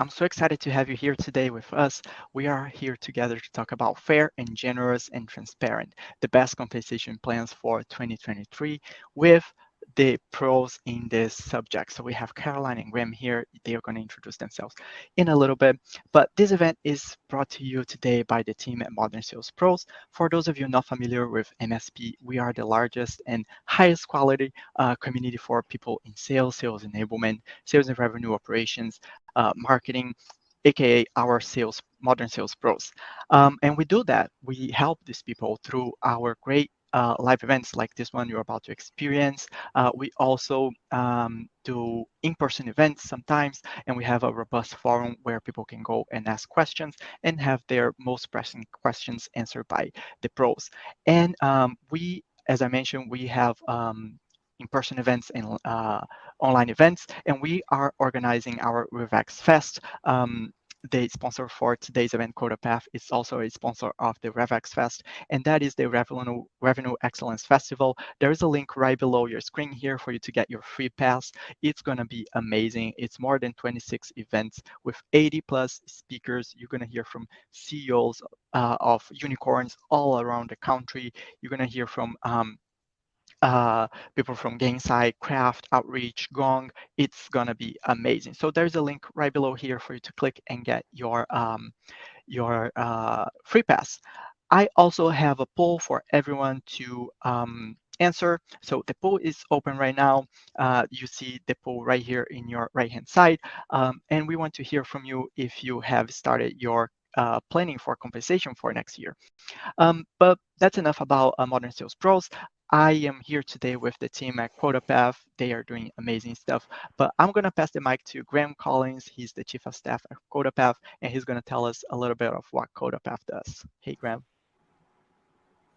I'm so excited to have you here today with us. We are here together to talk about fair and generous and transparent, the best compensation plans for 2023 with the pros in this subject. So we have Caroline and Graham here. They are going to introduce themselves in a little bit. But this event is brought to you today by the team at Modern Sales Pros. For those of you not familiar with MSP, we are the largest and highest quality community for people in sales, sales enablement, sales and revenue operations, marketing, aka our sales, modern sales pros. And we do that. We help these people through our great live events like this one you're about to experience. We also do in-person events sometimes, and we have a robust forum where people can go and ask questions and have their most pressing questions answered by the pros. And as I mentioned, we have in-person events and online events, and we are organizing our Revex Fest. The sponsor for today's event, CodaPath, is also a sponsor of the RevX Fest, and that is the Revenue Excellence Festival. There is a link right below your screen here for you to get your free pass. It's going to be amazing. It's more than 26 events with 80 plus speakers. You're going to hear from CEOs of unicorns all around the country. You're going to hear from people from Gainsight, Craft, Outreach, Gong. It's gonna be amazing. So there's a link right below here for you to click and get your free pass. I also have a poll for everyone to answer. So the poll is open right now. You see the poll right here in your right-hand side. And we want to hear from you if you have started your planning for compensation for next year. But that's enough about Modern Sales Pros. I am here today with the team at QuotaPath. They are doing amazing stuff. But I'm going to pass the mic to Graham Collins. He's the Chief of Staff at QuotaPath, and he's going to tell us a little bit of what QuotaPath does. Hey, Graham.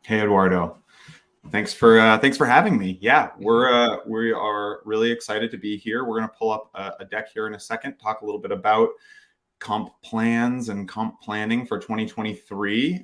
Hey, Eduardo. Thanks for having me. Yeah, we are really excited to be here. We're going to pull up a deck here in a second, talk a little bit about comp plans and comp planning for 2023.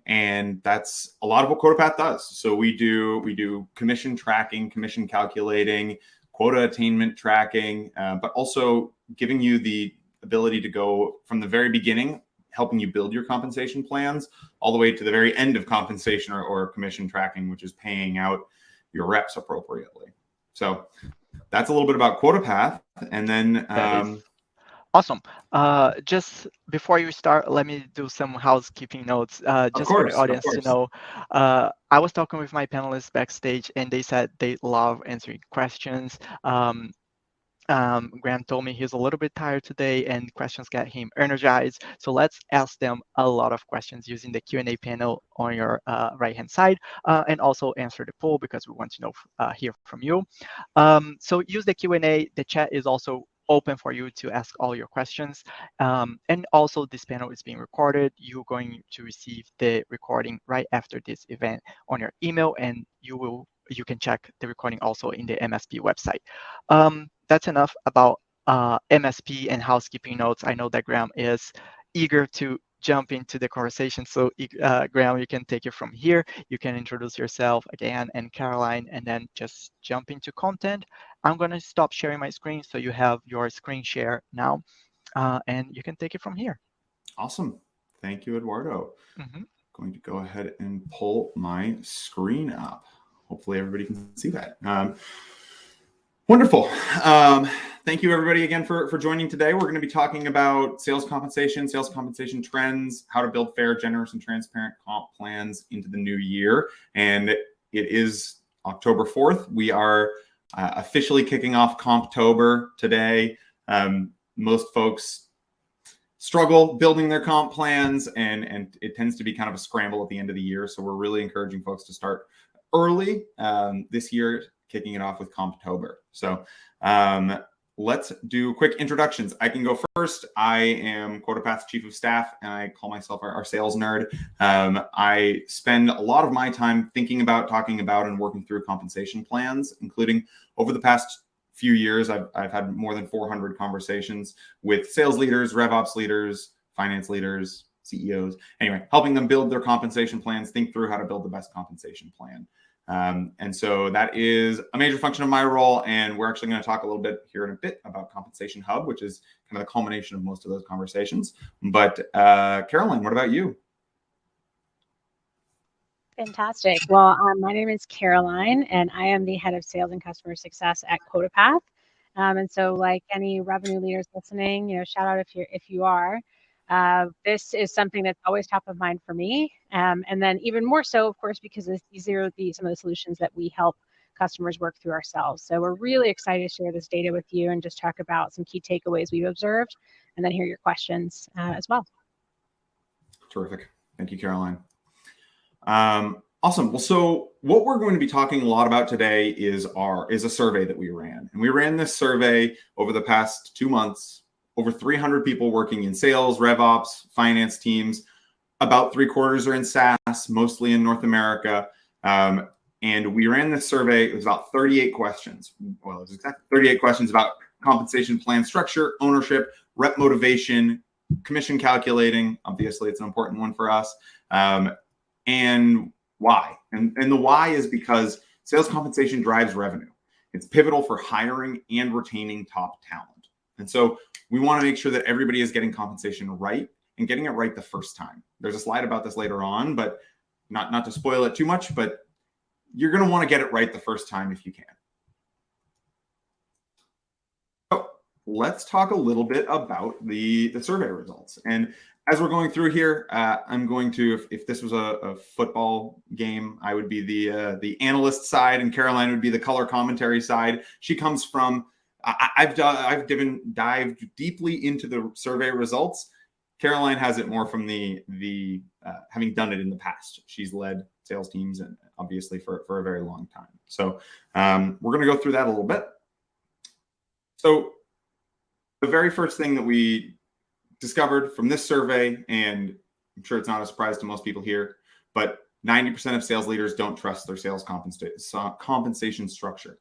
And that's a lot of what QuotaPath does. So we do commission tracking, commission calculating, quota attainment tracking, but also giving you the ability to go from the very beginning, helping you build your compensation plans, all the way to the very end of compensation or commission tracking, which is paying out your reps appropriately. So that's a little bit about QuotaPath. And then awesome. Just before you start, let me do some housekeeping notes, just for the audience to know. I was talking with my panelists backstage, and they said they love answering questions. Graham told me he's a little bit tired today and questions get him energized. So let's ask them a lot of questions using the Q&A panel on your right-hand side, and also answer the poll because we want to know, hear from you. So use the Q&A. The chat is also open for you to ask all your questions. And also this panel is being recorded. You're going to receive the recording right after this event on your email, and you can check the recording also in the MSP website. That's enough about MSP and housekeeping notes. I know that Graham is eager to jump into the conversation. So Graham, you can take it from here. You can introduce yourself again and Caroline, and then just jump into content. I'm going to stop sharing my screen so you have your screen share now, and you can take it from here. Awesome. Thank you, Eduardo. Going to go ahead and pull my screen up. Hopefully everybody can see that. Wonderful. Thank you, everybody, again for joining today. We're going to be talking about sales compensation trends, how to build fair, generous, and transparent comp plans into the new year. And it is October 4th. We are officially kicking off Comptober today. Most folks struggle building their comp plans, and it tends to be kind of a scramble at the end of the year. So we're really encouraging folks to start early this year, kicking it off with Comptober. So let's do quick introductions. I can go first. I am QuotaPath's Chief of Staff, and I call myself our sales nerd. I spend a lot of my time thinking about, talking about, and working through compensation plans, including over the past few years, I've had more than 400 conversations with sales leaders, RevOps leaders, finance leaders, CEOs. Anyway, helping them build their compensation plans, think through how to build the best compensation plan. And so that is a major function of my role. And we're actually going to talk a little bit here in a bit about Compensation Hub, which is kind of the culmination of most of those conversations. But Caroline, what about you? Fantastic. Well, my name is Caroline, and I am the head of sales and customer success at QuotaPath. And so, like any revenue leaders listening, shout out if you are. This is something that's always top of mind for me, and then even more so, of course, because these are some of the solutions that we help customers work through ourselves. So we're really excited to share this data with you and just talk about some key takeaways we've observed, and then hear your questions as well. Terrific. Thank you, Caroline. Awesome. Well, so what we're going to be talking a lot about today is a survey that we ran. And we ran this survey over the past 2 months, over 300 people working in sales, RevOps, finance teams. About 3/4 are in SaaS, mostly in North America. And we ran this survey. It was about 38 questions. Well, it was exactly 38 questions about compensation plan structure, ownership, rep motivation, commission calculating. Obviously, it's an important one for us. And why? And the why is because sales compensation drives revenue. It's pivotal for hiring and retaining top talent. And so we want to make sure that everybody is getting compensation right and getting it right the first time. There's a slide about this later on, but not to spoil it too much, but you're going to want to get it right the first time if you can. So let's talk a little bit about the survey results. And as we're going through here, I'm going to, if this was a football game, I would be the analyst side, and Caroline would be the color commentary side. She comes from, I've dived deeply into the survey results. Caroline has it more from the having done it in the past. She's led sales teams, and obviously for a very long time. So we're going to go through that a little bit. So the very first thing that we discovered from this survey, and I'm sure it's not a surprise to most people here, but 90% of sales leaders don't trust their sales compensation structure,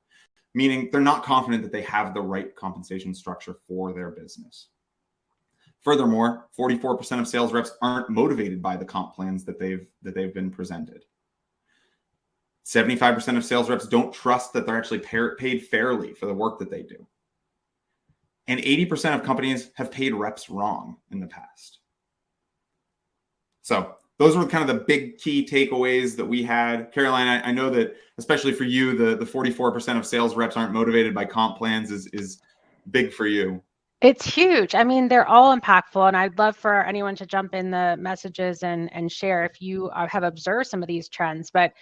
meaning they're not confident that they have the right compensation structure for their business. Furthermore, 44% of sales reps aren't motivated by the comp plans that they've been presented. 75% of sales reps don't trust that they're actually paid fairly for the work that they do. And 80% of companies have paid reps wrong in the past. So those were kind of the big key takeaways that we had. Caroline, I know that especially for you, the 44% of sales reps aren't motivated by comp plans is big for you. It's huge. I mean, they're all impactful, and I'd love for anyone to jump in the messages and share if you have observed some of these trends. But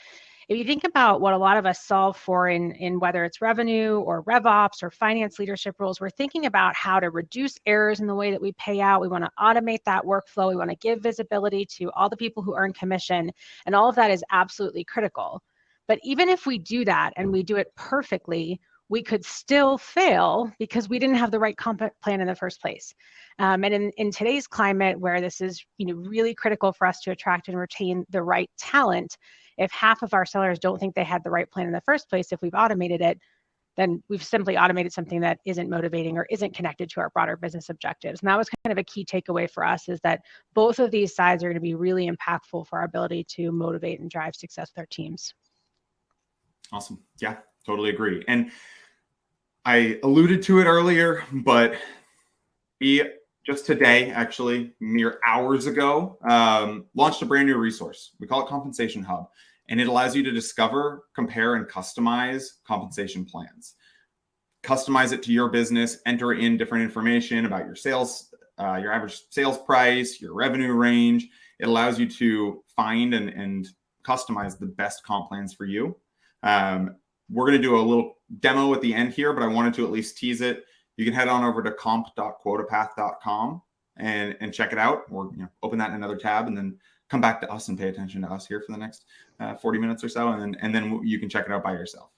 if you think about what a lot of us solve for in whether it's revenue or RevOps or finance leadership roles, we're thinking about how to reduce errors in the way that we pay out. We want to automate that workflow. We want to give visibility to all the people who earn commission, and all of that is absolutely critical. But even if we do that and we do it perfectly, we could still fail because we didn't have the right comp plan in the first place. And in today's climate, where this is really critical for us to attract and retain the right talent, if half of our sellers don't think they had the right plan in the first place, if we've automated it, then we've simply automated something that isn't motivating or isn't connected to our broader business objectives. And that was kind of a key takeaway for us, is that both of these sides are going to be really impactful for our ability to motivate and drive success with our teams. Awesome. Yeah, totally agree. And I alluded to it earlier, but we just today, actually, mere hours ago, launched a brand new resource. We call it Compensation Hub, and it allows you to discover, compare, and customize compensation plans. Customize it to your business, enter in different information about your sales, your average sales price, your revenue range. It allows you to find and customize the best comp plans for you. We're going to do a little demo at the end here, but I wanted to at least tease it. You can head on over to comp.quotapath.com and check it out, or open that in another tab and then come back to us and pay attention to us here for the next 40 minutes or so, and then you can check it out by yourself.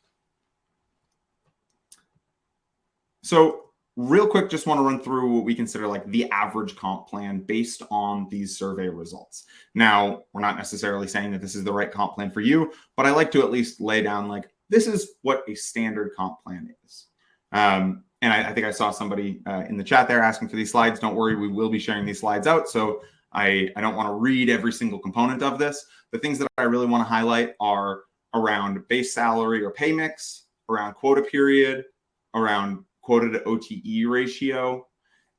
So real quick, just want to run through what we consider like the average comp plan based on these survey results. Now, we're not necessarily saying that this is the right comp plan for you, but I like to at least lay down like, this is what a standard comp plan is. And I think I saw somebody in the chat there asking for these slides. Don't worry, we will be sharing these slides out. So I don't want to read every single component of this. The things that I really want to highlight are around base salary or pay mix, around quota period, around quota to OTE ratio,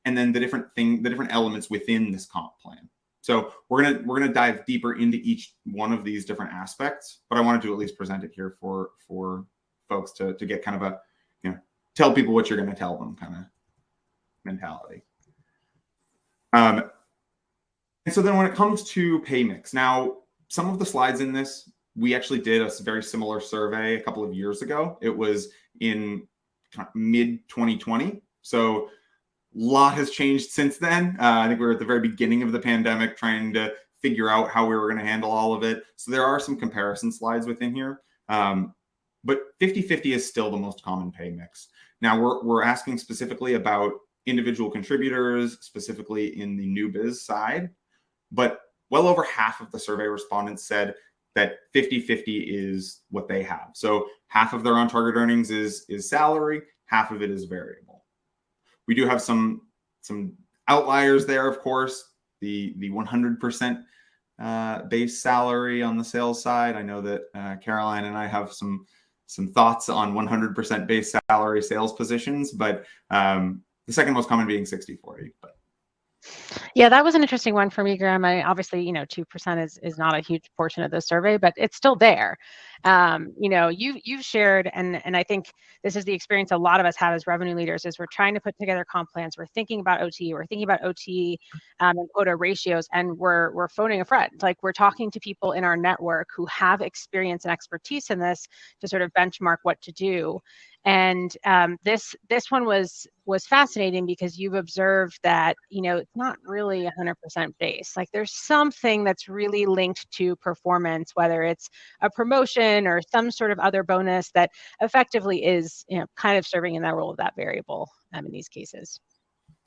and then the different elements within this comp plan. So we're gonna dive deeper into each one of these different aspects, but I wanted to at least present it here for folks to get kind of a, tell people what you're going to tell them kind of mentality. And so then when it comes to pay mix, now some of the slides in this, we actually did a very similar survey a couple of years ago. It was in mid 2020. So a lot has changed since then. I think we were at the very beginning of the pandemic trying to figure out how we were going to handle all of it. So there are some comparison slides within here. But 50-50 is still the most common pay mix. Now we're asking specifically about individual contributors, specifically in the new biz side, but well over half of the survey respondents said that 50-50 is what they have. So half of their on-target earnings is salary, half of it is variable. We do have some outliers there, of course. The 100% base salary on the sales side. I know that Caroline and I have some thoughts on 100% base salary sales positions, but the second most common being 60-40. But yeah, that was an interesting one for me, Graham. Obviously, 2% is not a huge portion of the survey, but it's still there. You've shared, and I think this is the experience a lot of us have as revenue leaders, is we're trying to put together comp plans. We're thinking about OT, and quota ratios, and we're phoning a friend. Like, we're talking to people in our network who have experience and expertise in this to sort of benchmark what to do. And this one was fascinating because you've observed that, it's not really 100% base. Like, there's something that's really linked to performance, whether it's a promotion or some sort of other bonus that effectively is, kind of serving in that role of that variable in these cases.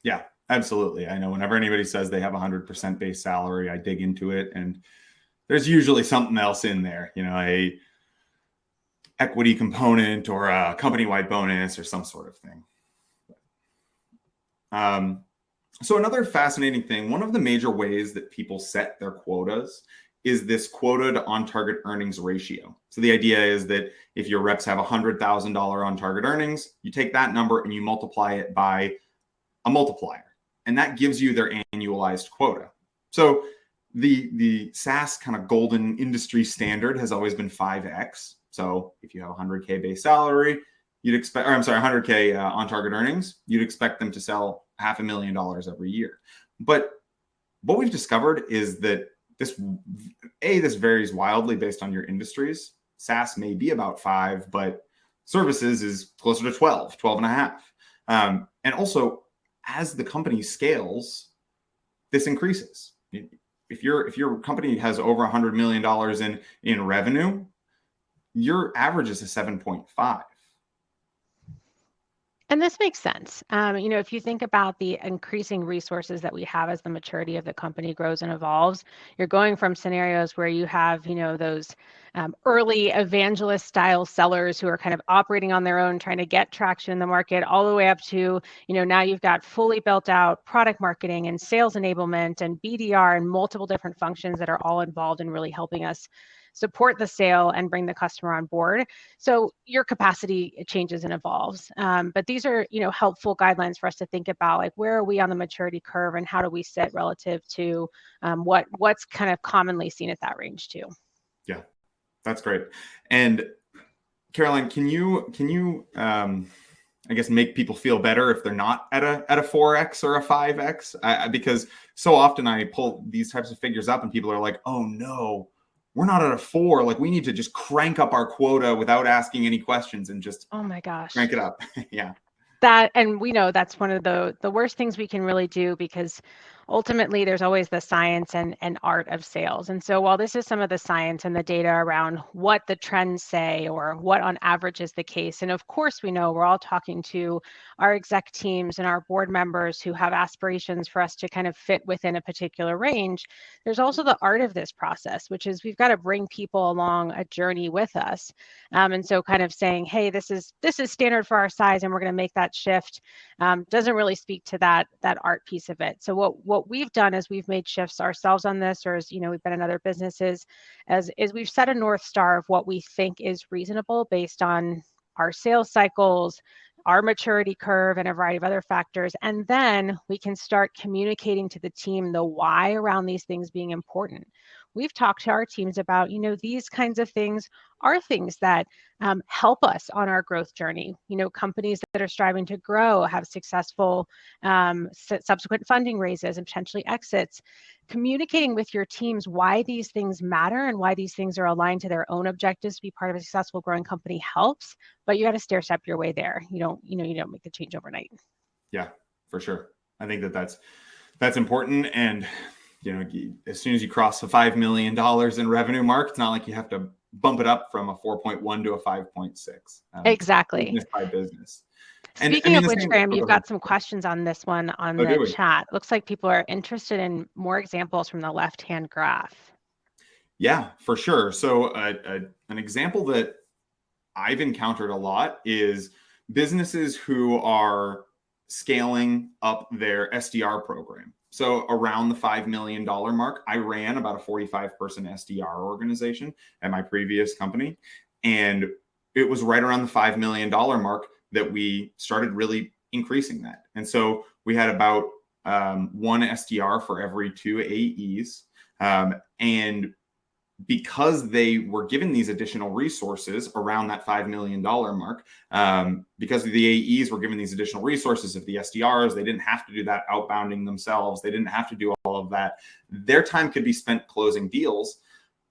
Yeah, absolutely. I know whenever anybody says they have 100% base salary, I dig into it, and there's usually something else in there, a equity component or a company-wide bonus or some sort of thing. So another fascinating thing, one of the major ways that people set their quotas is this quota to on-target earnings ratio. So the idea is that if your reps have $100,000 on-target earnings, you take that number and you multiply it by a multiplier, and that gives you their annualized quota. So the SaaS kind of golden industry standard has always been 5x. So if you have 100K base salary, you'd expect, 100K on-target earnings, you'd expect them to sell $500,000 every year. But what we've discovered is that this varies wildly based on your industries. SaaS may be about 5, but services is closer to 12 and a half. And also, as the company scales, this increases. If your company has over $100 million in revenue, your average is a 7.5. And this makes sense. If you think about the increasing resources that we have as the maturity of the company grows and evolves, you're going from scenarios where you have, those early evangelist style sellers who are kind of operating on their own, trying to get traction in the market, all the way up to, now you've got fully built out product marketing and sales enablement and BDR and multiple different functions that are all involved in really helping us support the sale and bring the customer on board. So your capacity changes and evolves. But these are, helpful guidelines for us to think about, like, where are we on the maturity curve and how do we sit relative to what's kind of commonly seen at that range too. Yeah, that's great. And Caroline, can you I guess make people feel better if they're not at a 4x or a 5x? Because so often I pull these types of figures up and people are like, oh no, we're not at a 4. Like, we need to just crank up our quota without asking any questions and just, oh my gosh, crank it up. Yeah. And we know that's one of the worst things we can really do, because ultimately there's always the science and art of sales. And so while this is some of the science and the data around what the trends say or what on average is the case, and of course we know we're all talking to our exec teams and our board members who have aspirations for us to kind of fit within a particular range, there's also the art of this process, which is we've got to bring people along a journey with us. And so kind of saying, hey, this is standard for our size and we're going to make that shift, doesn't really speak to that art piece of it. So what what we've done is we've made shifts ourselves on this, or as we've been in other businesses, is we've set a North Star of what we think is reasonable based on our sales cycles, our maturity curve, and a variety of other factors. And then we can start communicating to the team the why around these things being important. We've talked to our teams about, these kinds of things are things that help us on our growth journey. Companies that are striving to grow, have successful subsequent funding raises and potentially exits. Communicating with your teams why these things matter and why these things are aligned to their own objectives to be part of a successful growing company helps, but you got to stair step your way there. You don't make the change overnight. Yeah, for sure. I think that's important. And as soon as you cross the $5 million in revenue mark, it's not like you have to bump it up from a 4.1 to a 5.6. Exactly. Business by business. Speaking of which, Graham, you've got some questions on this one on the chat. Looks like people are interested in more examples from the left-hand graph. Yeah, for sure. So an example that I've encountered a lot is businesses who are scaling up their SDR program. So around the $5 million mark, I ran about a 45-person SDR organization at my previous company. And it was right around the $5 million mark that we started really increasing that. And so we had about one SDR for every 2 AEs. And because they were given these additional resources around that $5 million mark, because the AEs were given these additional resources of the SDRs, they didn't have to do that outbounding themselves. They didn't have to do all of that. Their time could be spent closing deals.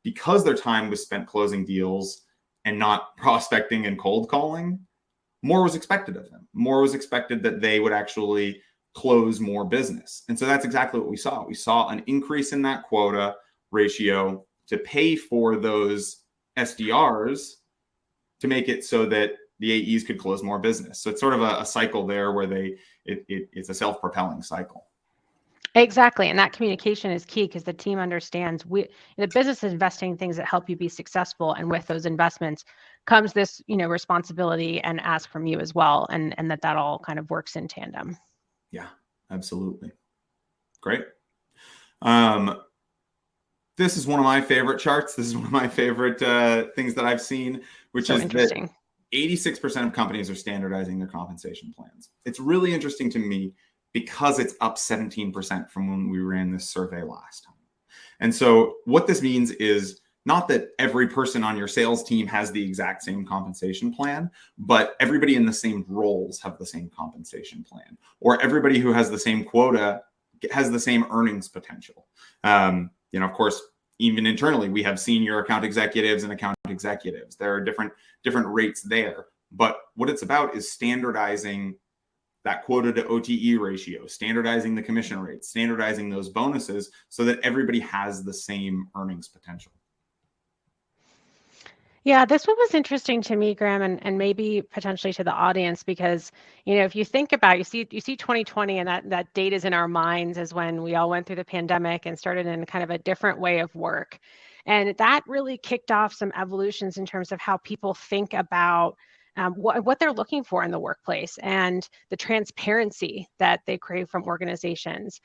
Because their time was spent closing deals and not prospecting and cold calling, more was expected of them. More was expected that they would actually close more business. And so that's exactly what we saw. We saw an increase in that quota ratio to pay for those SDRs to make it so that the AEs could close more business. So it's sort of a cycle there where it's a self-propelling cycle. Exactly. And that communication is key because the team understands the business is investing in things that help you be successful. And with those investments comes this, responsibility and ask from you as well. And that all kind of works in tandem. Yeah, absolutely. Great. This is one of my favorite charts. This is one of my favorite things that I've seen, which is that 86% of companies are standardizing their compensation plans. It's really interesting to me because it's up 17% from when we ran this survey last time. And so what this means is not that every person on your sales team has the exact same compensation plan, but everybody in the same roles have the same compensation plan, or everybody who has the same quota has the same earnings potential. Of course, even internally, we have senior account executives and account executives. There are different rates there. But what it's about is standardizing that quota to OTE ratio, standardizing the commission rates, standardizing those bonuses so that everybody has the same earnings potential. Yeah, this one was interesting to me, Graham, and maybe potentially to the audience, because, if you think about, you see 2020 and that date is in our minds as when we all went through the pandemic and started in kind of a different way of work. And that really kicked off some evolutions in terms of how people think about what they're looking for in the workplace and the transparency that they crave from organizations,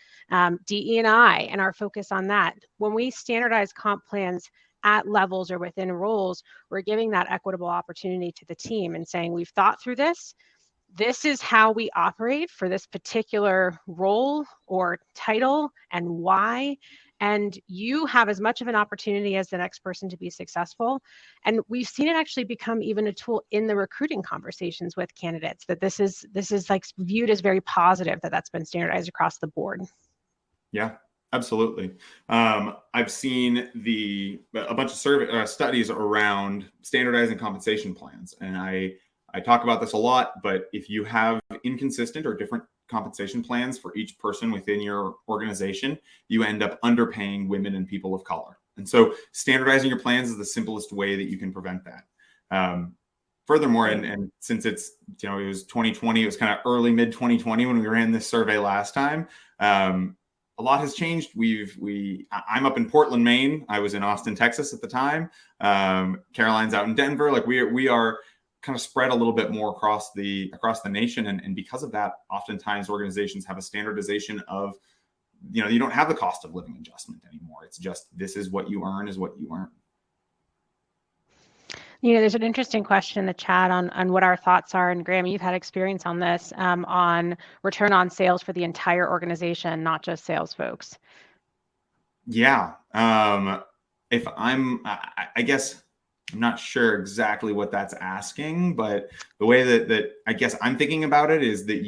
DE&I, and our focus on that. When we standardize comp plans at levels or within roles, we're giving that equitable opportunity to the team and saying, we've thought through this. This is how we operate for this particular role or title and why. And you have as much of an opportunity as the next person to be successful. And we've seen it actually become even a tool in the recruiting conversations with candidates, that this is like viewed as very positive, that's been standardized across the board. Yeah. Absolutely. I've seen a bunch of studies around standardizing compensation plans. And I talk about this a lot, but if you have inconsistent or different compensation plans for each person within your organization, you end up underpaying women and people of color. And so standardizing your plans is the simplest way that you can prevent that. Furthermore, and since it's, it was 2020, it was kind of early mid 2020 when we ran this survey last time. A lot has changed. I'm up in Portland, Maine. I was in Austin, Texas at the time. Caroline's out in Denver. Like we are kind of spread a little bit more across the nation. And because of that, oftentimes organizations have a standardization of you don't have the cost of living adjustment anymore. It's just, this is what you earn is what you earn. There's an interesting question in the chat on what our thoughts are. And Graham, you've had experience on this, on return on sales for the entire organization, not just sales folks. Yeah. If I guess I'm not sure exactly what that's asking, but the way that I guess I'm thinking about it is that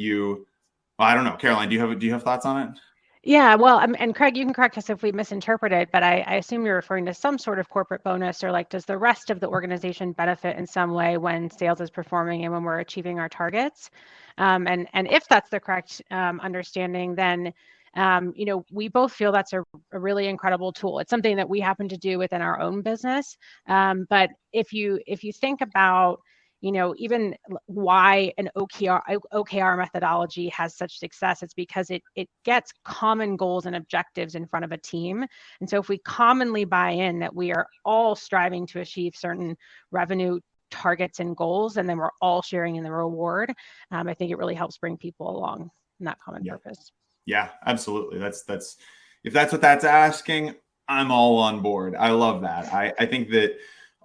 I don't know. Caroline, do you have thoughts on it? Yeah, well, and Craig, you can correct us if we misinterpret it, but I assume you're referring to some sort of corporate bonus, or like, does the rest of the organization benefit in some way when sales is performing and when we're achieving our targets? And if that's the correct understanding, then we both feel that's a really incredible tool. It's something that we happen to do within our own business. But if you think about even why an OKR methodology has such success, it's because it gets common goals and objectives in front of a team. And so if we commonly buy in that we are all striving to achieve certain revenue targets and goals, and then we're all sharing in the reward, I think it really helps bring people along in that common purpose. Yeah, absolutely. That's if that's what that's asking, I'm all on board. I love that. I think that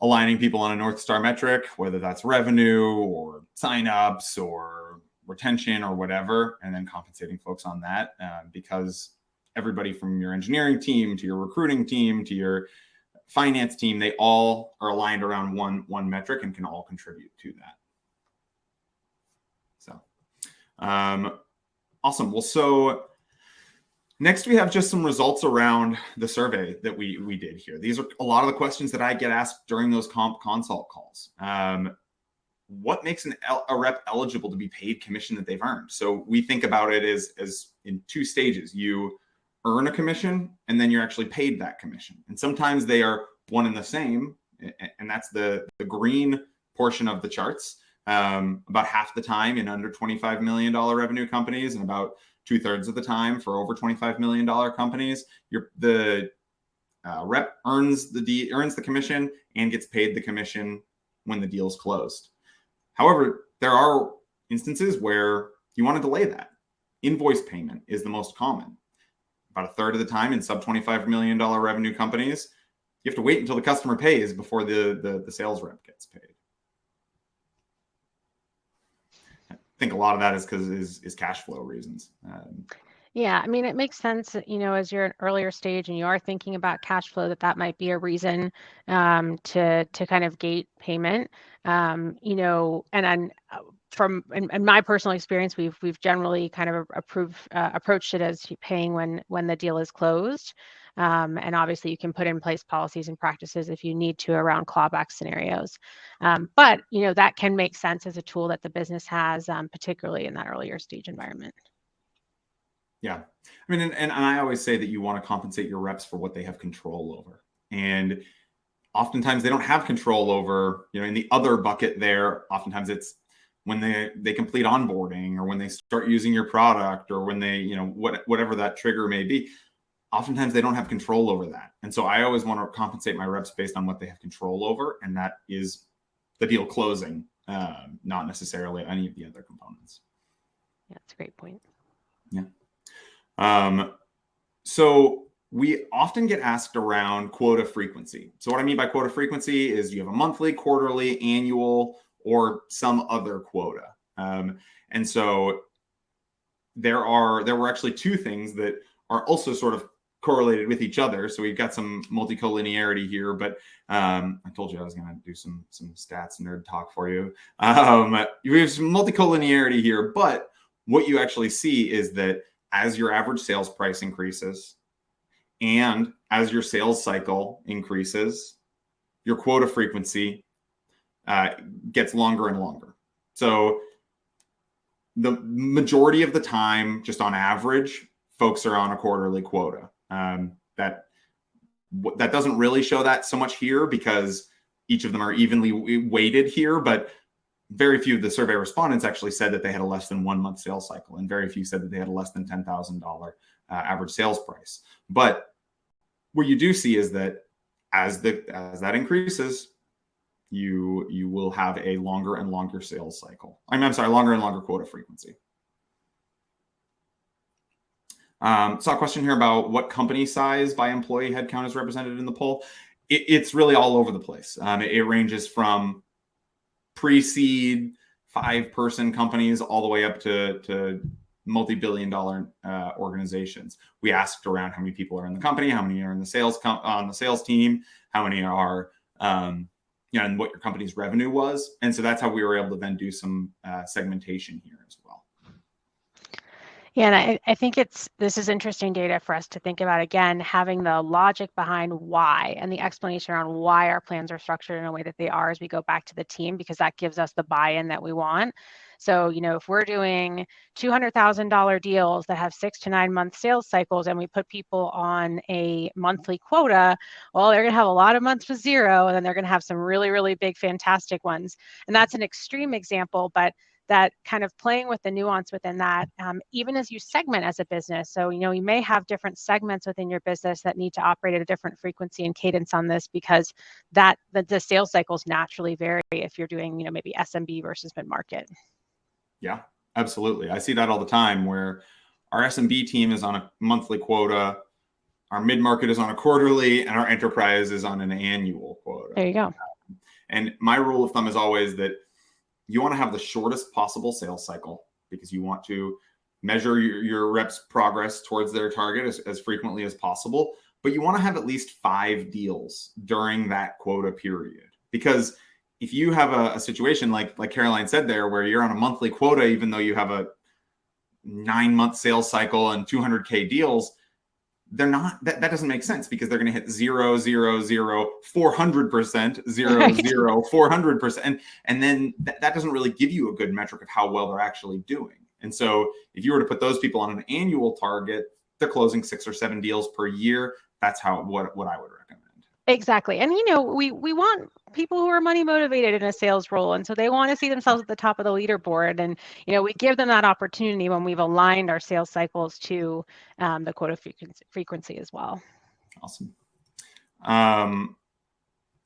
aligning people on a North Star metric, whether that's revenue or signups or retention or whatever, and then compensating folks on that, because everybody from your engineering team to your recruiting team to your finance team, they all are aligned around one metric and can all contribute to that. So, awesome. Well, so next, we have just some results around the survey that we did here. These are a lot of the questions that I get asked during those consult calls. What makes a rep eligible to be paid commission that they've earned? So we think about it as in two stages. You earn a commission, and then you're actually paid that commission. And sometimes they are one and the same, and that's the green portion of the charts. About half the time in under $25 million revenue companies, and about 2/3 of the time for over $25 million companies, the rep earns the commission and gets paid the commission when the deal's closed. However, there are instances where you want to delay that. Invoice payment is the most common. About 1/3 of the time in sub $25 million revenue companies, you have to wait until the customer pays before the sales rep gets paid. I think a lot of that is because is cash flow reasons. Yeah, I mean, it makes sense, as you're an earlier stage and you are thinking about cash flow, that might be a reason to kind of gate payment. And then in my personal experience, we've generally kind of approached it as paying when the deal is closed. And obviously, you can put in place policies and practices if you need to around clawback scenarios. But that can make sense as a tool that the business has, particularly in that earlier stage environment. Yeah. I mean, and I always say that you want to compensate your reps for what they have control over. And oftentimes they don't have control over, in the other bucket there, oftentimes it's when they complete onboarding, or when they start using your product, or when they, whatever that trigger may be. Oftentimes they don't have control over that. And so I always want to compensate my reps based on what they have control over. And that is the deal closing, not necessarily any of the other components. Yeah, that's a great point. Yeah. So we often get asked around quota frequency. So what I mean by quota frequency is you have a monthly, quarterly, annual, or some other quota. And so there were actually two things that are also sort of correlated with each other. So we've got some multicollinearity here, but I told you I was going to do some stats nerd talk for you. We have some multicollinearity here, but what you actually see is that as your average sales price increases and as your sales cycle increases, your quota frequency gets longer and longer. So the majority of the time, just on average, folks are on a quarterly quota. That doesn't really show that so much here because each of them are evenly weighted here, but very few of the survey respondents actually said that they had a less than 1 month sales cycle, and very few said that they had a less than $10,000 average sales price. But what you do see is that as that increases, you will have a longer and longer sales cycle. I'm sorry, longer and longer quota frequency. Saw a question here about what company size by employee headcount is represented in the poll. It's really all over the place. It ranges from pre-seed 5-person companies all the way up to multi-billion-dollar organizations. We asked around how many people are in the company, how many are in the on the sales team, how many are, and what your company's revenue was. And so that's how we were able to then do some segmentation here as well. Yeah, and I think this is interesting data for us to think about, again, having the logic behind why and the explanation around why our plans are structured in a way that they are as we go back to the team, because that gives us the buy-in that we want. So, if we're doing $200,000 deals that have 6 to 9 month sales cycles and we put people on a monthly quota, well, they're going to have a lot of months with zero, and then they're going to have some really, really big, fantastic ones. And that's an extreme example, but that kind of playing with the nuance within that, even as you segment as a business. So, you may have different segments within your business that need to operate at a different frequency and cadence on this, because the sales cycles naturally vary if you're doing, maybe SMB versus mid-market. Yeah, absolutely. I see that all the time where our SMB team is on a monthly quota, our mid-market is on a quarterly, and our enterprise is on an annual quota. There you go. And my rule of thumb is always that you want to have the shortest possible sales cycle, because you want to measure your reps' progress towards their target as frequently as possible. But you want to have at least 5 deals during that quota period. Because if you have a situation like Caroline said there, where you're on a monthly quota, even though you have a 9-month sales cycle and 200K deals, they're not, that doesn't make sense, because they're going to hit 0, 0, 0, 400%, 0, 0, 400%. And then that doesn't really give you a good metric of how well they're actually doing. And so if you were to put those people on an annual target, they're closing 6 or 7 deals per year. That's what I would recommend. Exactly. And, we want people who are money motivated in a sales role. And so they want to see themselves at the top of the leaderboard. And, we give them that opportunity when we've aligned our sales cycles to the quota frequency as well. Awesome.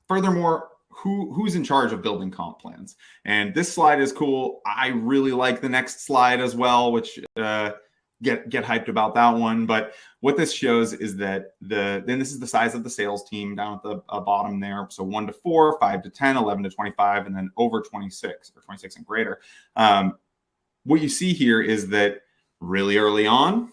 Furthermore, who's in charge of building comp plans? And this slide is cool. I really like the next slide as well, which get hyped about that one. But what this shows is that then this is the size of the sales team down at the bottom there. So 1 to 4, 5 to 10, 11 to 25, and then over 26 or 26 and greater. What you see here is that really early on,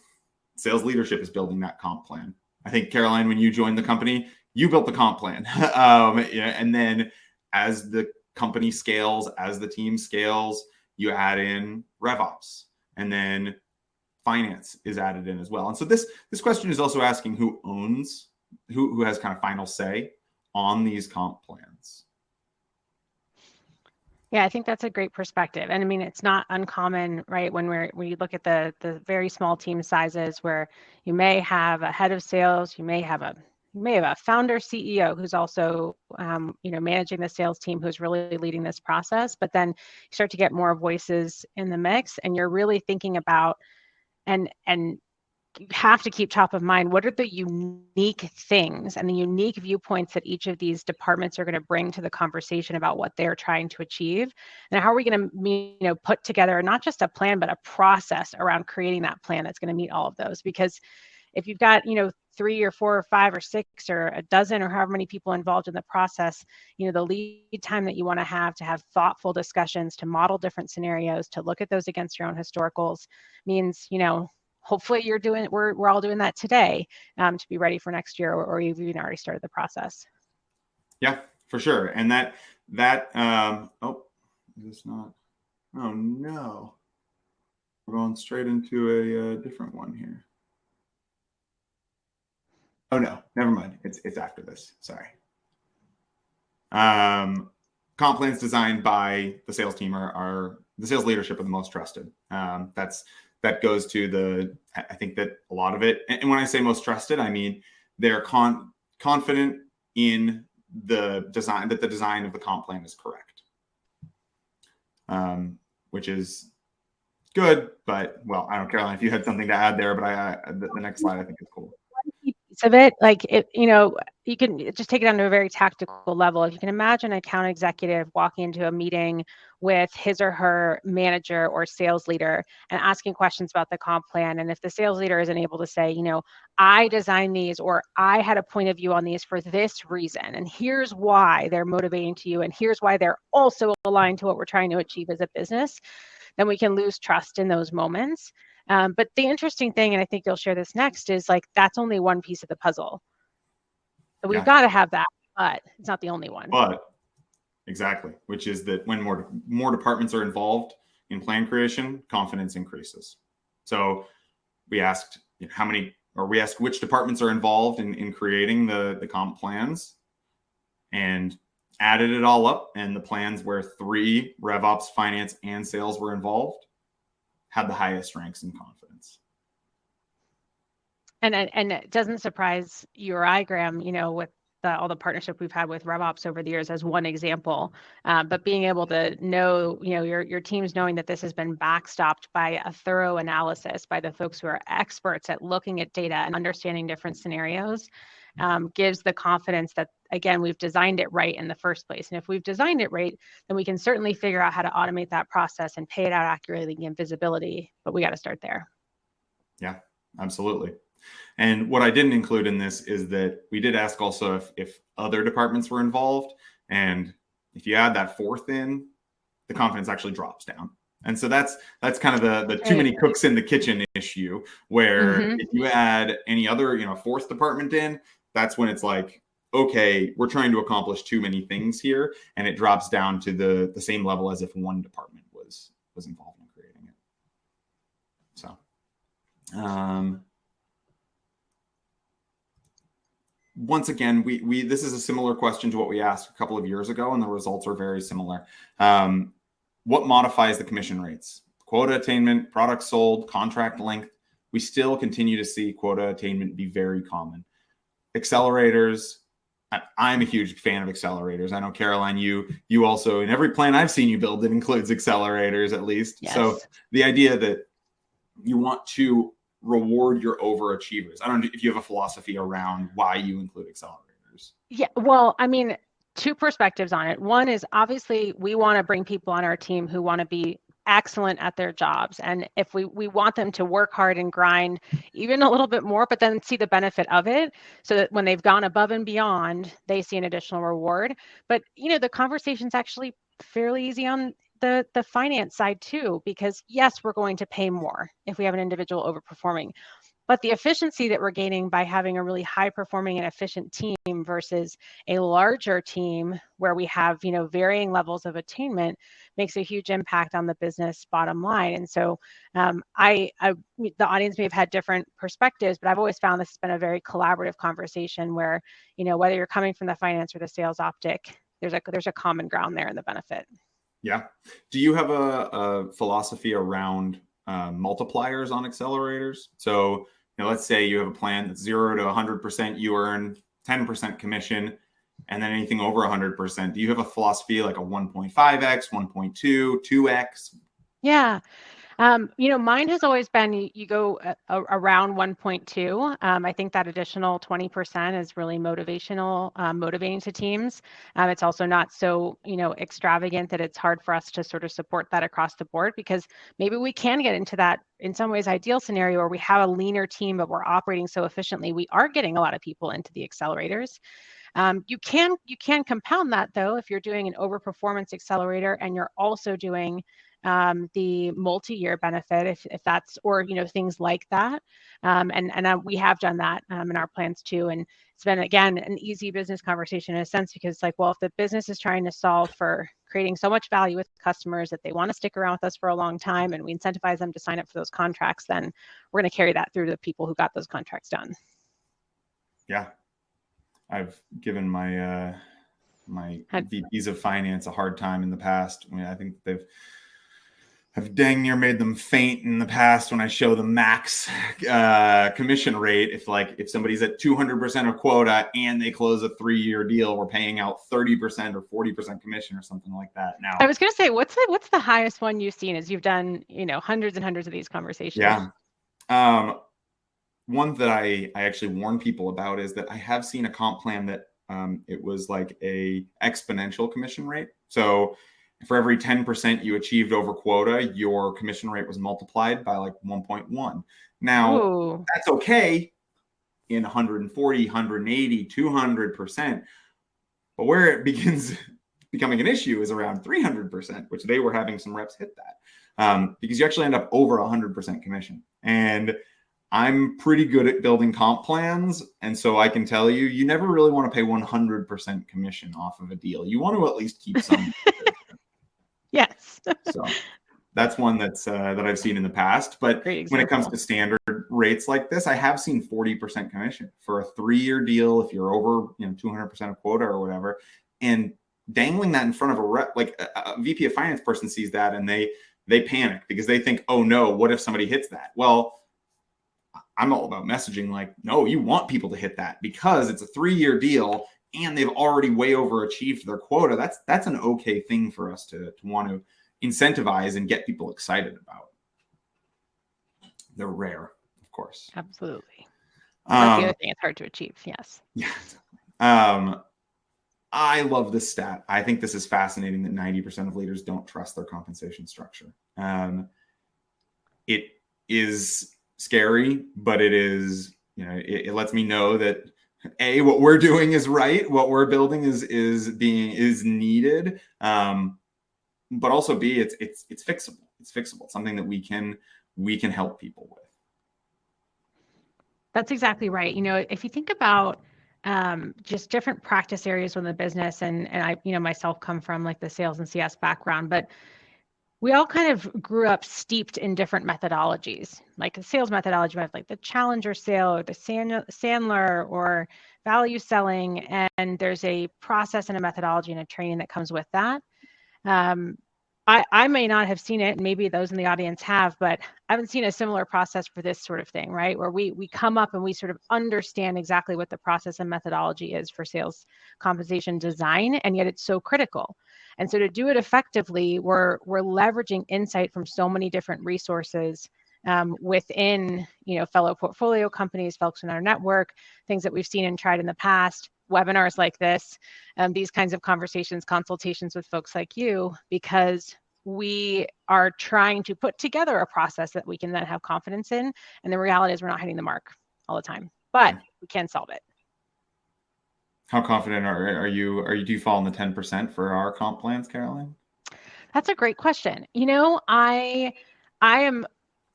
sales leadership is building that comp plan. I think, Caroline, when you joined the company, you built the comp plan. And then as the company scales, as the team scales, you add in RevOps, and then finance is added in as well. And so this question is also asking who has kind of final say on these comp plans. Yeah, I think that's a great perspective. And I mean, it's not uncommon, right? When you look at the very small team sizes, where you may have a head of sales, you may have a founder CEO who's also, managing the sales team, who's really leading this process. But then you start to get more voices in the mix, and you're really thinking about, and you have to keep top of mind, what are the unique things and the unique viewpoints that each of these departments are going to bring to the conversation about what they're trying to achieve, and how are we going to put together not just a plan, but a process around creating that plan that's going to meet all of those. Because if you've got 3 or 4 or 5 or 6 or a dozen or however many people involved in the process, the lead time that you want to have thoughtful discussions, to model different scenarios, to look at those against your own historicals, means hopefully we're all doing that today, to be ready for next year, or you've even already started the process. Yeah, for sure. And that it's not, oh no, we're going straight into a different one here. Oh no, never mind. It's after this. Sorry. Comp plans designed by the sales team are the sales leadership are the most trusted. That goes to I think that a lot of it, and when I say most trusted, I mean they're confident in the design, that the design of the comp plan is correct, which is good. But well, I don't know, Caroline, if you had something to add there, but the next slide I think is cool. One key piece piece of it, like it, you can just take it down to a very tactical level. If you can imagine an account executive walking into a meeting with his or her manager or sales leader and asking questions about the comp plan. And if the sales leader isn't able to say, I designed these, or I had a point of view on these for this reason, and here's why they're motivating to you, and here's why they're also aligned to what we're trying to achieve as a business, then we can lose trust in those moments. But the interesting thing, and I think you'll share this next, is like that's only one piece of the puzzle. So we've got to have that, but it's not the only one. But exactly, which is that when more departments are involved in plan creation, confidence increases. So we asked which departments are involved in creating the comp plans, and added it all up. And the plans where 3 RevOps, finance, and sales were involved had the highest ranks in confidence. And it doesn't surprise you or I, Graham, with all the partnership we've had with RevOps over the years as one example. But being able to know, your teams knowing that this has been backstopped by a thorough analysis by the folks who are experts at looking at data and understanding different scenarios, gives the confidence that, again, we've designed it right in the first place. And if we've designed it right, then we can certainly figure out how to automate that process and pay it out accurately and visibility. But we got to start there. Yeah, absolutely. And what I didn't include in this is that we did ask also if other departments were involved. And if you add that 4th in, the confidence actually drops down. And so that's kind of the too many cooks in the kitchen issue, where if you add any other, 4th department in, that's when it's like, okay, we're trying to accomplish too many things here. And it drops down to the same level as if one department was involved in creating it. So, once again, we this is a similar question to what we asked a couple of years ago, and the results are very similar. What modifies the commission rates? Quota attainment, products sold, contract length. We still continue to see quota attainment be very common. Accelerators. I'm a huge fan of accelerators. I know, Caroline, you also, in every plan I've seen you build, it includes accelerators at least. Yes. So the idea that you want to reward your overachievers. I don't know if you have a philosophy around why you include accelerators. Yeah, well, I mean, 2 perspectives on it. One is obviously we want to bring people on our team who want to be excellent at their jobs. And if we want them to work hard and grind even a little bit more, but then see the benefit of it, so that when they've gone above and beyond, they see an additional reward. But, the conversation's actually fairly easy on the finance side too, because yes, we're going to pay more if we have an individual overperforming. But the efficiency that we're gaining by having a really high performing and efficient team versus a larger team where we have, varying levels of attainment makes a huge impact on the business bottom line. And so the audience may have had different perspectives, but I've always found this has been a very collaborative conversation where, whether you're coming from the finance or the sales optic, there's a common ground there in the benefit. Yeah. Do you have a philosophy around multipliers on accelerators? So, let's say you have a plan that's 0 to 100%, you earn 10% commission, and then anything over 100%. Do you have a philosophy like a 1.5x, 1.2, 2x? Yeah. Mine has always been you go around 1.2. I think that additional 20% is really motivating to teams. It's also not so, extravagant that it's hard for us to sort of support that across the board, because maybe we can get into that, in some ways, ideal scenario where we have a leaner team, but we're operating so efficiently, we are getting a lot of people into the accelerators. You can compound that, though, if you're doing an overperformance accelerator and you're also doing the multi-year benefit, if that's, or things like that, and we have done that in our plans too. And it's been, again, an easy business conversation in a sense, because if the business is trying to solve for creating so much value with customers that they want to stick around with us for a long time, and we incentivize them to sign up for those contracts, then we're going to carry that through to the people who got those contracts done. Yeah, I've given my VPs of finance a hard time in the past. I mean, I think I've dang near made them faint in the past when I show the max commission rate. If somebody's at 200% of quota and they close a 3-year deal, we're paying out 30% or 40% commission or something like that. Now, I was going to say, what's the highest one you've seen as you've done, hundreds and hundreds of these conversations? Yeah. one that I actually warn people about is that I have seen a comp plan that it was like a exponential commission rate. So for every 10% you achieved over quota, your commission rate was multiplied by like 1.1. Now, Ooh. that's okay in 140, 180, 200%. But where it begins becoming an issue is around 300%, which they were having some reps hit that, because you actually end up over 100% commission. And I'm pretty good at building comp plans. And so I can tell you, you never really want to pay 100% commission off of a deal. You want to at least keep some. Yes. So that's one that I've seen in the past. But when it comes to standard rates like this, I have seen 40% commission for a 3-year deal if you're over 200% of quota or whatever. And dangling that in front of a rep, like a VP of finance person sees that and they panic because they think, oh no, what if somebody hits that? Well, I'm all about messaging like, no, you want people to hit that because it's a 3-year deal and they've already way overachieved their quota. That's an okay thing for us to want to incentivize and get people excited about. They're rare, of course. Absolutely. That's the other thing, it's hard to achieve. Yes. Yeah. I love this stat. I think this is fascinating that 90% of leaders don't trust their compensation structure. It is scary, but it is, it lets me know that A, what we're doing is right. What we're building is needed. But also B, it's fixable. It's fixable. It's something that we can help people with. That's exactly right. If you think about just different practice areas within the business, and I, myself come from like the sales and CS background, but we all kind of grew up steeped in different methodologies. Like the sales methodology, we have like the challenger sale or the Sandler or value selling, and there's a process and a methodology and a training that comes with that. I may not have seen it, and maybe those in the audience have, but I haven't seen a similar process for this sort of thing, right? Where we come up and we sort of understand exactly what the process and methodology is for sales compensation design, and yet it's so critical. And so to do it effectively, we're leveraging insight from so many different resources within, fellow portfolio companies, folks in our network, things that we've seen and tried in the past, webinars like this, these kinds of conversations, consultations with folks like you, because we are trying to put together a process that we can then have confidence in. And the reality is we're not hitting the mark all the time, but we can solve it. How confident are you? Do you fall in the 10% for our comp plans, Caroline? That's a great question. I am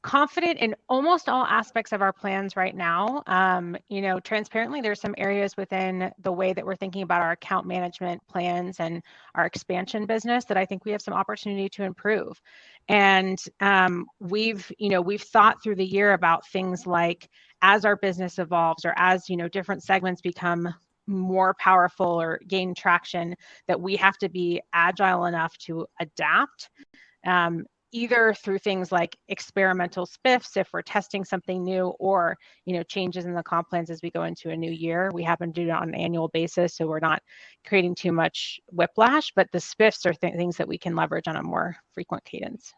confident in almost all aspects of our plans right now. Transparently, there's some areas within the way that we're thinking about our account management plans and our expansion business that I think we have some opportunity to improve. And we've thought through the year about things like, as our business evolves or as, different segments become more powerful or gain traction, that we have to be agile enough to adapt. Either through things like experimental spiffs if we're testing something new, or changes in the comp plans as we go into a new year. We happen to do it on an annual basis, so we're not creating too much whiplash, but the spiffs are things that we can leverage on a more frequent cadence.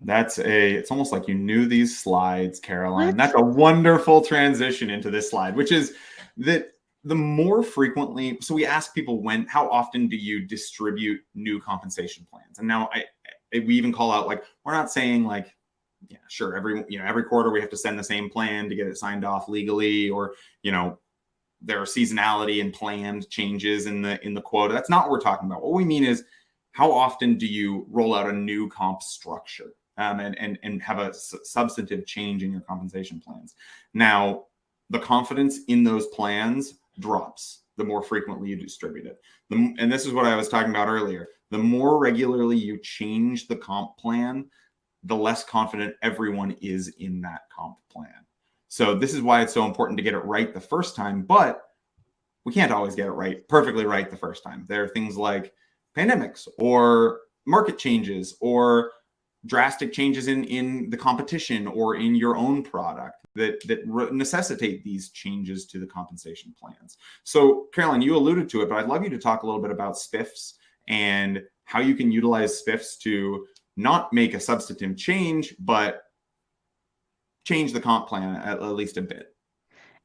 It's almost like you knew these slides, Caroline. What? That's a wonderful transition into this slide, which is that the more frequently, so we ask people how often do you distribute new compensation plans? And now we even call out, like, we're not saying like, yeah, sure, every quarter we have to send the same plan to get it signed off legally, or there are seasonality and planned changes in the quota. That's not what we're talking about. What we mean is, how often do you roll out a new comp structure and have a substantive change in your compensation plans? Now, the confidence in those plans drops the more frequently you distribute it. And this is what I was talking about earlier. The more regularly you change the comp plan, the less confident everyone is in that comp plan. So this is why it's so important to get it right the first time, but we can't always get it perfectly right the first time. There are things like pandemics or market changes or drastic changes in the competition or in your own product that necessitate these changes to the compensation plans. So Caroline, you alluded to it, but I'd love you to talk a little bit about spiffs and how you can utilize spiffs to not make a substantive change, but change the comp plan at least a bit.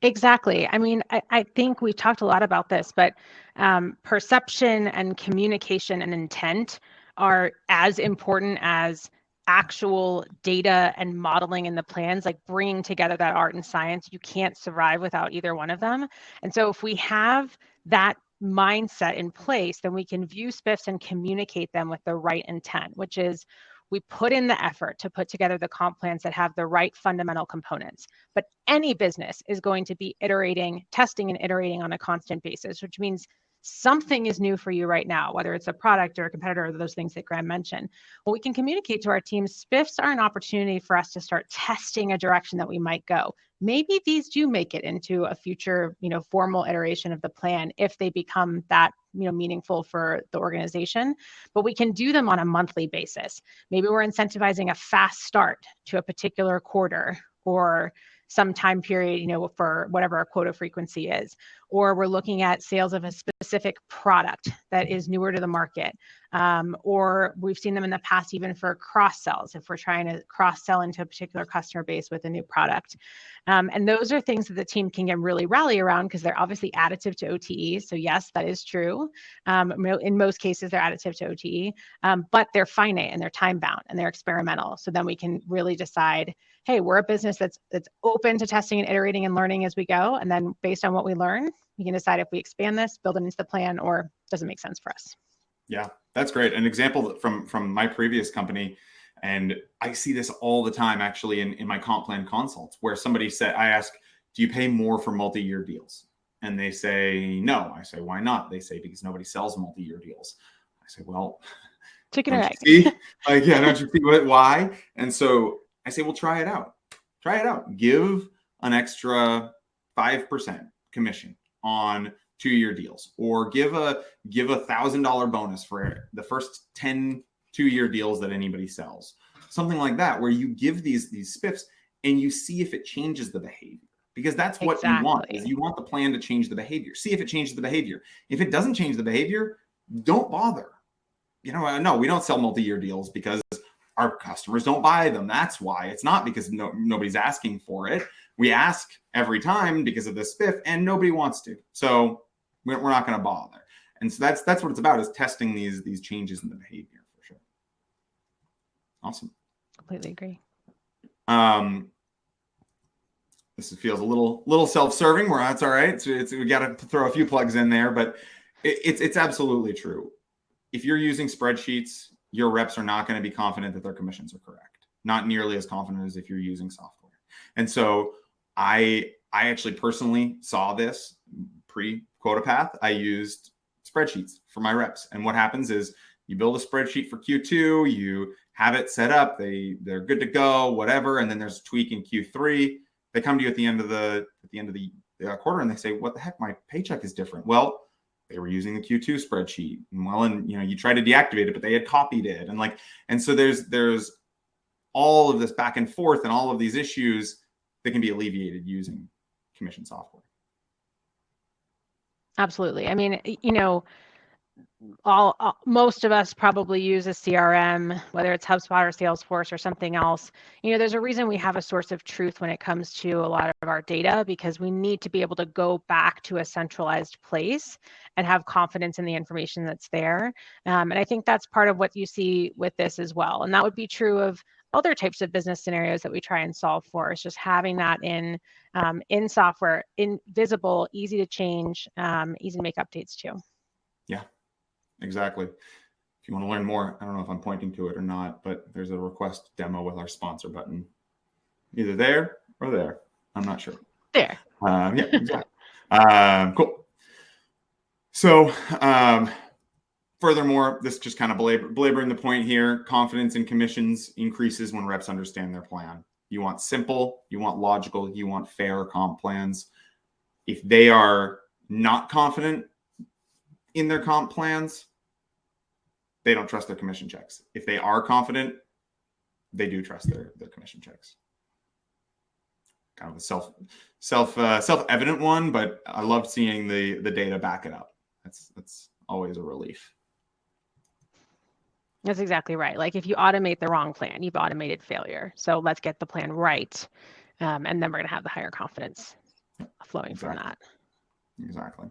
Exactly. I mean, I think we've talked a lot about this, but perception and communication and intent are as important as actual data and modeling in the plans, like bringing together that art and science. You can't survive without either one of them. And so if we have that mindset in place, then we can view spiffs and communicate them with the right intent, which is we put in the effort to put together the comp plans that have the right fundamental components. But any business is going to be iterating, testing and iterating on a constant basis, which means something is new for you right now, whether it's a product or a competitor or those things that Graham mentioned. Well, we can communicate to our teams, spiffs are an opportunity for us to start testing a direction that we might go. Maybe these do make it into a future, formal iteration of the plan if they become that, meaningful for the organization. But we can do them on a monthly basis. Maybe we're incentivizing a fast start to a particular quarter or some time period, for whatever our quota frequency is, or we're looking at sales of a specific product that is newer to the market, or we've seen them in the past even for cross sells if we're trying to cross sell into a particular customer base with a new product. And those are things that the team can get really rally around because they're obviously additive to OTE. So yes, that is true. In most cases, they're additive to OTE, but they're finite and they're time bound and they're experimental. So then we can really decide, hey, we're a business that's open to testing and iterating and learning as we go. And then based on what we learn, we can decide if we expand this, build it into the plan, or doesn't make sense for us. Yeah, that's great. An example from my previous company, and I see this all the time actually in my comp plan consults, where somebody said, I ask, do you pay more for multi-year deals? And they say, no. I say, why not? They say, because nobody sells multi-year deals. I say, well, chicken or egg. Don't you see why? And so I say, well, try it out. Try it out. Give an extra 5% commission on 2-year deals, or give a $1,000 bonus for the first 10 2-year deals that anybody sells. Something like that, where you give these spiffs and you see if it changes the behavior. Because that's what you want, is you want the plan to change the behavior. See if it changes the behavior. If it doesn't change the behavior, don't bother. No, we don't sell multi-year deals because our customers don't buy them. That's why. It's not because nobody's asking for it. We ask every time because of the spiff, and nobody wants to. So we're not going to bother. And so that's what it's about, is testing these changes in the behavior for sure. Awesome. Completely agree. This feels a little self-serving, where that's all right. We got to throw a few plugs in there, but it's absolutely true. If you're using spreadsheets, your reps are not going to be confident that their commissions are correct. Not nearly as confident as if you're using software. And so I actually personally saw this pre-quota path. I used spreadsheets for my reps. And what happens is you build a spreadsheet for Q2, you have it set up, they're good to go, whatever. And then there's a tweak in Q3. They come to you at the end of the quarter and they say, what the heck, my paycheck is different. Well, they were using the Q2 spreadsheet. And you try to deactivate it, but they had copied it. And so there's all of this back and forth and all of these issues that can be alleviated using commission software. Absolutely. I mean, most of us probably use a CRM, whether it's HubSpot or Salesforce or something else. There's a reason we have a source of truth when it comes to a lot of our data, because we need to be able to go back to a centralized place and have confidence in the information that's there. And I think that's part of what you see with this as well. And that would be true of other types of business scenarios that we try and solve for. Is just having that in software, visible, easy to change, easy to make updates to. Yeah. Exactly. If you want to learn more, I don't know if I'm pointing to it or not, but there's a request demo with our sponsor button, either there or there. I'm not sure. There. Yeah, exactly. Cool. So, furthermore, this just kind of belaboring the point here. Confidence in commissions increases when reps understand their plan. You want simple, you want logical, you want fair comp plans. If they are not confident in their comp plans, they don't trust their commission checks. If they are confident, they do trust their commission checks. Kind of a self-evident one, but I love seeing the data back it up. That's always a relief. That's exactly right. Like if you automate the wrong plan, you've automated failure. So let's get the plan right. And then we're going to have the higher confidence flowing from that. Exactly.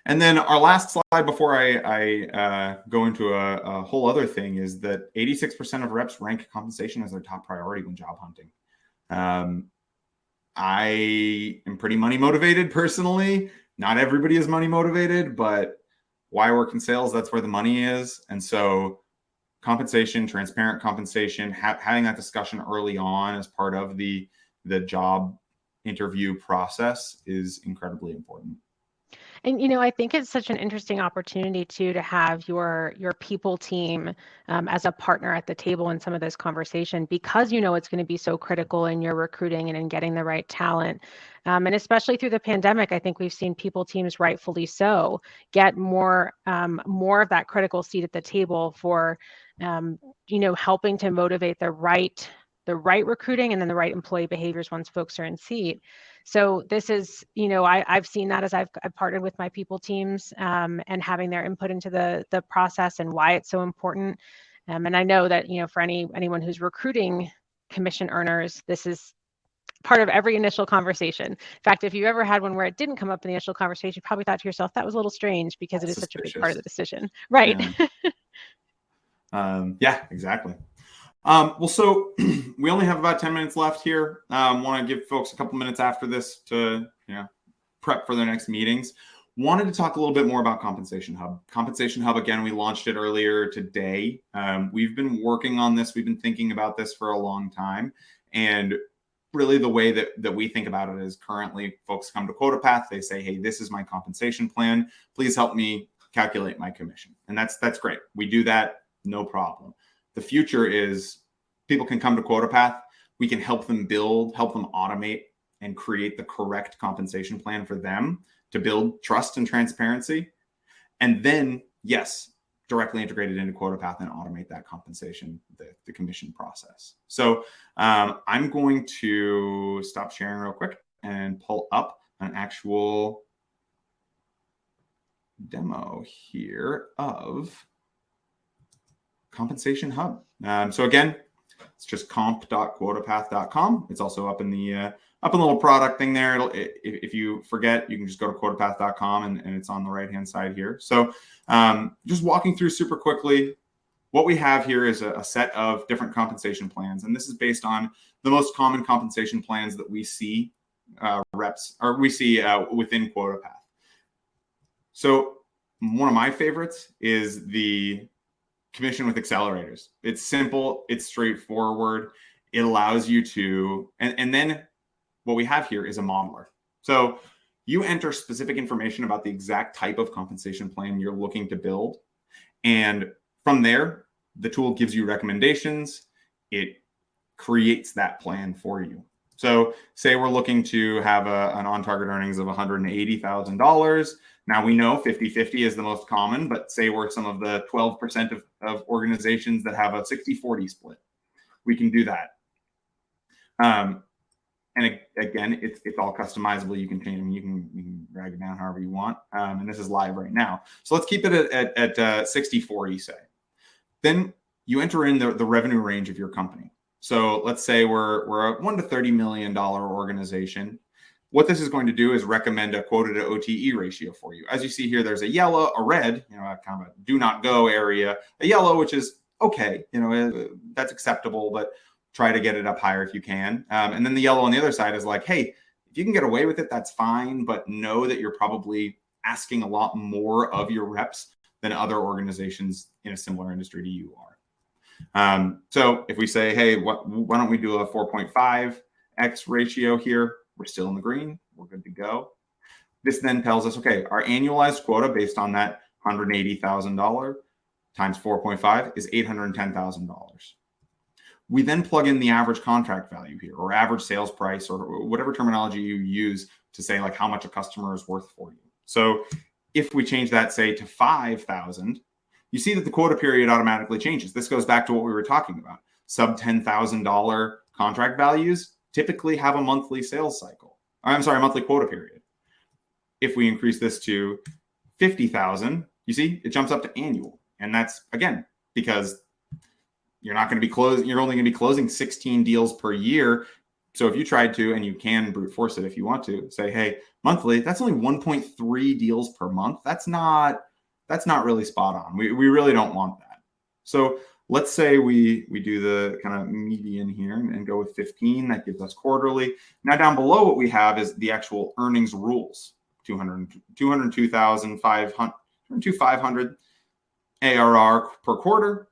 And then our last slide before I go into a whole other thing is that 86% of reps rank compensation as their top priority when job hunting. I am pretty money motivated personally. Not everybody is money motivated, but why work in sales? That's where the money is. And so compensation, transparent compensation, having that discussion early on as part of the job interview process is incredibly important. And, I think it's such an interesting opportunity too, to have your people team as a partner at the table in some of this conversation, because it's going to be so critical in your recruiting and in getting the right talent. And especially through the pandemic, I think we've seen people teams, rightfully so, get more of that critical seat at the table for, helping to motivate the right recruiting and then the right employee behaviors once folks are in seat. So this is, I've seen that as I've partnered with my people teams and having their input into the process and why it's so important. And I know that, for anyone who's recruiting commission earners, this is part of every initial conversation. In fact, if you ever had one where it didn't come up in the initial conversation, you probably thought to yourself, that was a little strange, because it is such a big part of the decision. Right. Yeah, exactly. Well, so we only have about 10 minutes left here. Want to give folks a couple minutes after this to prep for their next meetings. Wanted to talk a little bit more about Compensation Hub. Compensation Hub, again, we launched it earlier today. We've been working on this. We've been thinking about this for a long time. And really the way that we think about it is, currently folks come to QuotaPath. They say, hey, this is my compensation plan. Please help me calculate my commission. And that's great. We do that, no problem. The future is people can come to QuotaPath. We can help them build, help them automate, and create the correct compensation plan for them to build trust and transparency. And then, yes, directly integrated into QuotaPath and automate that compensation, the commission process. So I'm going to stop sharing real quick and pull up an actual demo here of Compensation Hub. So again, it's just comp.quotapath.com. It's also up in the little product thing there. If you forget, you can just go to quotapath.com and it's on the right-hand side here. So just walking through super quickly, what we have here is a set of different compensation plans. And this is based on the most common compensation plans that we see within QuotaPath. So one of my favorites is the commission with accelerators. It's simple, it's straightforward. It allows you to, and then what we have here is a modeler. So you enter specific information about the exact type of compensation plan you're looking to build. And from there, the tool gives you recommendations. It creates that plan for you. So say we're looking to have an on-target earnings of $180,000. Now we know 50-50 is the most common, but say we're some of the 12% of organizations that have a 60-40 split. We can do that. And again, it's all customizable. You can change them. You can drag it down however you want. And this is live right now. So let's keep it at 60-40, say. Then you enter in the revenue range of your company. So let's say we're a $1 to $30 million organization. What this is going to do is recommend a quota to OTE ratio for you. As you see here, there's a yellow, a red, kind of a do not go area, a yellow, which is okay, that's acceptable, but try to get it up higher if you can. And then the yellow on the other side is like, hey, if you can get away with it, that's fine, but know that you're probably asking a lot more of your reps than other organizations in a similar industry to you are. So if we say, hey, why don't we do a 4.5x ratio here? We're still in the green. We're good to go. This then tells us, okay, our annualized quota based on that $180,000 times 4.5 is $810,000. We then plug in the average contract value here, or average sales price, or whatever terminology you use to say like how much a customer is worth for you. So if we change that, say, to 5,000, you see that the quota period automatically changes. This goes back to what we were talking about. Sub $10,000 contract values typically have a monthly sales cycle. Monthly quota period. If we increase this to 50,000, you see, it jumps up to annual. And that's, again, because you're only going to be closing 16 deals per year. So if you tried to, and you can brute force it if you want to, say, hey, monthly, that's only 1.3 deals per month. That's not really spot on. We really don't want that. So let's say we do the kind of median here and go with 15. That gives us quarterly. Now down below what we have is the actual earnings rules. 202,500 ARR per quarter.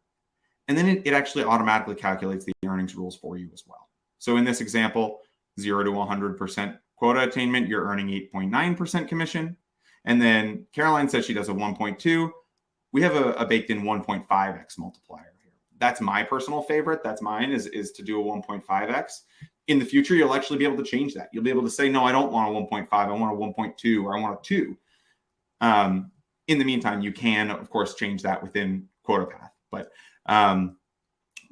And then it actually automatically calculates the earnings rules for you as well. So in this example, 0 to 100% quota attainment, you're earning 8.9% commission. And then Caroline says she does a 1.2. We have a baked in 1.5x multiplier here. That's my personal favorite. That's mine is to do a 1.5x. In the future, you'll actually be able to change that. You'll be able to say, no, I don't want a 1.5. I want a 1.2 or I want a 2. In the meantime, you can, of course, change that within QuotaPath. But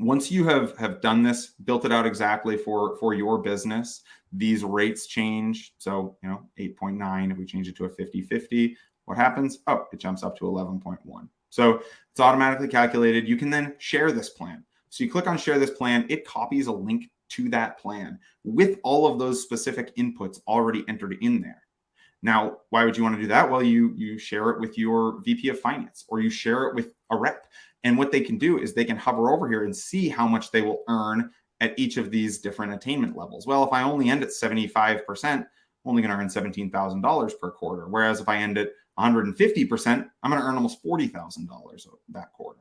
once you have done this, built it out exactly for your business, these rates change. So, 8.9, if we change it to a 50-50, what happens? Oh, it jumps up to 11.1. So it's automatically calculated. You can then share this plan. So you click on share this plan, it copies a link to that plan with all of those specific inputs already entered in there. Now, why would you want to do that? Well, you share it with your VP of finance, or you share it with a rep. And what they can do is they can hover over here and see how much they will earn at each of these different attainment levels. Well, if I only end at 75%, I'm only going to earn $17,000 per quarter. Whereas if I end at 150%, I'm going to earn almost $40,000 that quarter.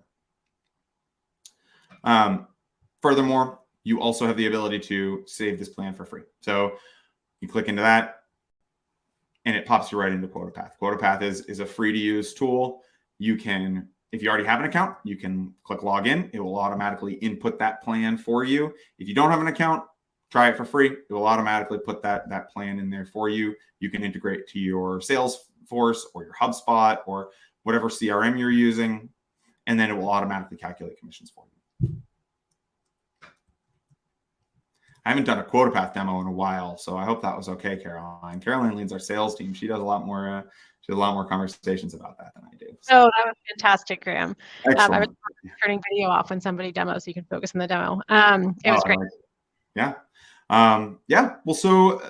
Furthermore, you also have the ability to save this plan for free. So you click into that, and it pops you right into QuotaPath. QuotaPath is a free to use tool. You can, if you already have an account, you can click log in. It will automatically input that plan for you. If you don't have an account, try it for free. It will automatically put that plan in there for you. You can integrate to your Salesforce or your HubSpot or whatever CRM you're using, and then it will automatically calculate commissions for you. I haven't done a QuotaPath demo in a while, so I hope that was okay, Caroline. Caroline leads our sales team. She does a lot more conversations about that than I do. So that was fantastic, Graham. I was Excellent. turning video off when somebody demos, so you can focus on the demo. It was great. Yeah. Well, so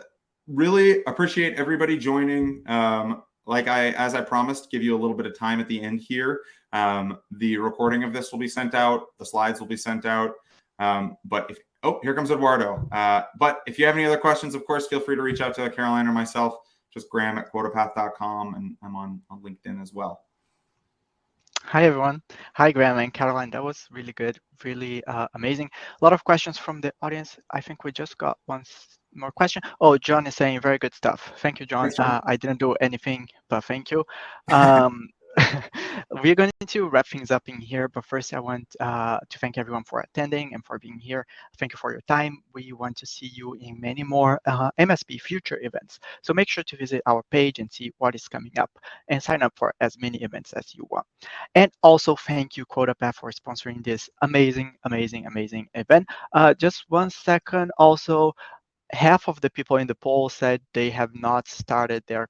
really appreciate everybody joining. As I promised, give you a little bit of time at the end here. The recording of this will be sent out. The slides will be sent out. Here comes Eduardo. But if you have any other questions, of course, feel free to reach out to Caroline or myself. Just Graham at quotapath.com, and I'm on LinkedIn as well. Hi, everyone. Hi, Graham and Caroline. That was really good, really amazing. A lot of questions from the audience. I think we just got one more question. Oh, John is saying very good stuff. Thank you, John. Thanks, John. I didn't do anything, but thank you. We're going to wrap things up in here, but first I want to thank everyone for attending and for being here. Thank you for your time. We want to see you in many more MSP future events. So make sure to visit our page and see what is coming up and sign up for as many events as you want. And also thank you, QuotaPath, for sponsoring this amazing event. Just 1 second. Also, half of the people in the poll said they have not started their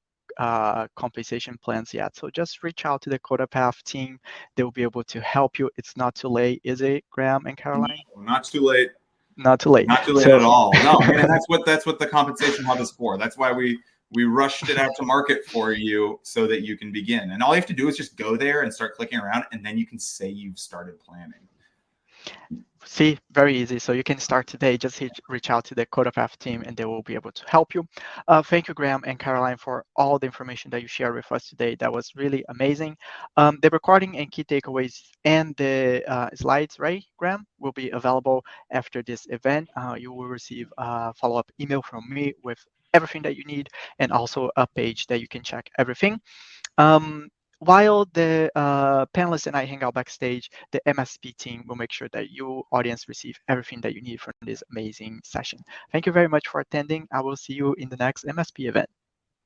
compensation plans yet. So just reach out to the QuotaPath team. They will be able to help you. It's not too late, is it, Graham and Caroline? No, not too late. Not too late. Not too late at all. No, and that's what the compensation hub is for. That's why we rushed it out to market for you so that you can begin. And all you have to do is just go there and start clicking around, and then you can say you've started planning. See, very easy. So you can start today. Just reach out to the QuotaPath team and they will be able to help you. Thank you, Graham and Caroline, for all the information that you shared with us today. That was really amazing. The recording and key takeaways and the slides, right, Graham, will be available after this event. You will receive a follow-up email from me with everything that you need and also a page that you can check everything. While the panelists and I hang out backstage, the MSP team will make sure that you, audience, receive everything that you need from this amazing session. Thank you very much for attending. I will see you in the next MSP event.